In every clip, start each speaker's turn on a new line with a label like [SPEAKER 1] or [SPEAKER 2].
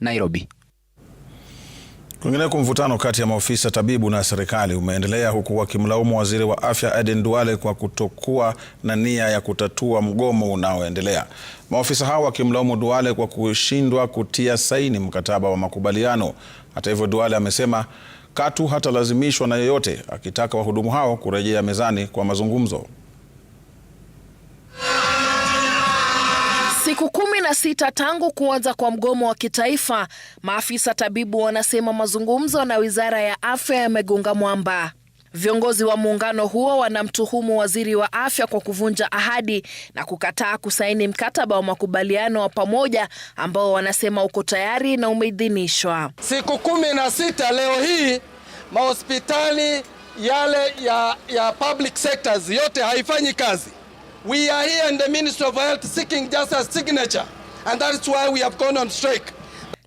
[SPEAKER 1] Nairobi.
[SPEAKER 2] Kwingineko, mvutano kati ya maofisa tabibu na serikali umeendelea huku wakimlaumu waziri wa afya Aden Duale kwa kutokuwa na nia ya kutatua mgomo unaoendelea. Maofisa hao wakimlaumu Duale kwa kushindwa kutia saini mkataba wa makubaliano. Hata hivyo, Duale amesema katu hatalazimishwa na yeyote, akitaka wahudumu hao kurejea mezani kwa mazungumzo.
[SPEAKER 3] Siku 16 tangu kuanza kwa mgomo wa kitaifa, maafisa tabibu wanasema mazungumzo na Wizara ya Afya yamegonga mwamba. Viongozi wa muungano huo wanamtuhumu waziri wa afya kwa kuvunja ahadi na kukataa kusaini mkataba wa makubaliano wa pamoja ambao wanasema uko tayari na umeidhinishwa.
[SPEAKER 4] Siku 16 leo hii mahospitali yale ya public sectors yote haifanyi kazi. We are here in the Ministry of Health seeking just a signature, and that's why we have gone on strike.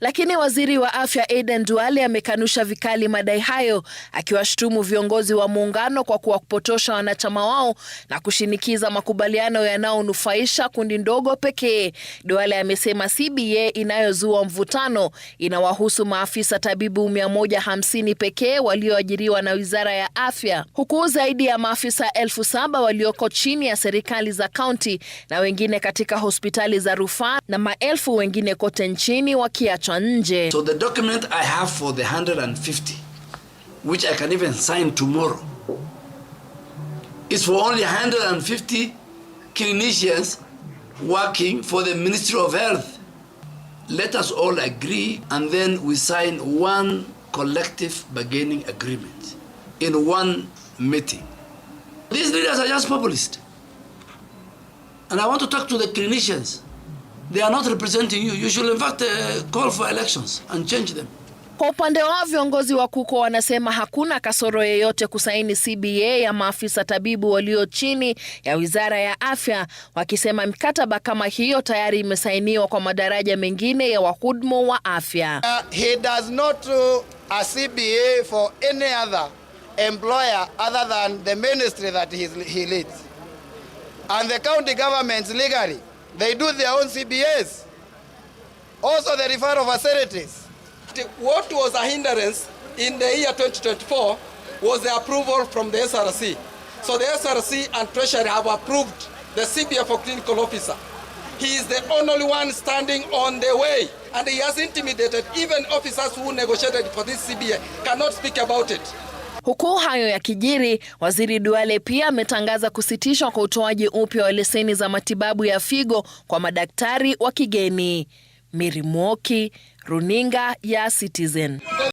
[SPEAKER 3] Lakini waziri wa afya Aden Duale amekanusha vikali madai hayo, akiwashutumu viongozi wa muungano kwa kuwapotosha wanachama wao na kushinikiza makubaliano yanayonufaisha kundi ndogo pekee. Duale amesema CBA inayozua mvutano inawahusu maafisa tabibu 150 pekee walioajiriwa na Wizara ya Afya, huku zaidi ya maafisa 7,000 walioko chini ya serikali za kaunti na wengine katika hospitali za rufaa na maelfu wengine kote nchini wakiachwa nje.
[SPEAKER 5] So the document I have for the 150, which I can even sign tomorrow, is for only 150 clinicians working for the Ministry of Health. Let us all agree, and then we sign one collective bargaining agreement in one meeting. These leaders are just populist. And I want to talk to the clinicians. They are not representing you. You should in fact call for elections and change them.
[SPEAKER 3] Kwa upande wao, viongozi wa KUKO wanasema hakuna kasoro yoyote kusaini CBA ya maafisa tabibu walio chini ya Wizara ya Afya, wakisema mikataba kama hiyo tayari imesainiwa kwa madaraja mengine ya wahudumu wa afya.
[SPEAKER 6] He does not do a CBA for any other employer other than the ministry that he leads. And the county governments legally, they do their own CBAs. Also the referral facilities.
[SPEAKER 4] What was a hindrance in the year 2024 was the approval from the SRC. So the SRC and Treasury have approved the CBA for clinical officer. He is the only one standing on the way, and he has intimidated even officers who negotiated for this CBA cannot speak about it.
[SPEAKER 3] Huku hayo ya kijiri, waziri Duale pia ametangaza kusitishwa kwa utoaji upya wa leseni za matibabu ya figo kwa madaktari wa kigeni. Mary Mwoki, Runinga ya Citizen.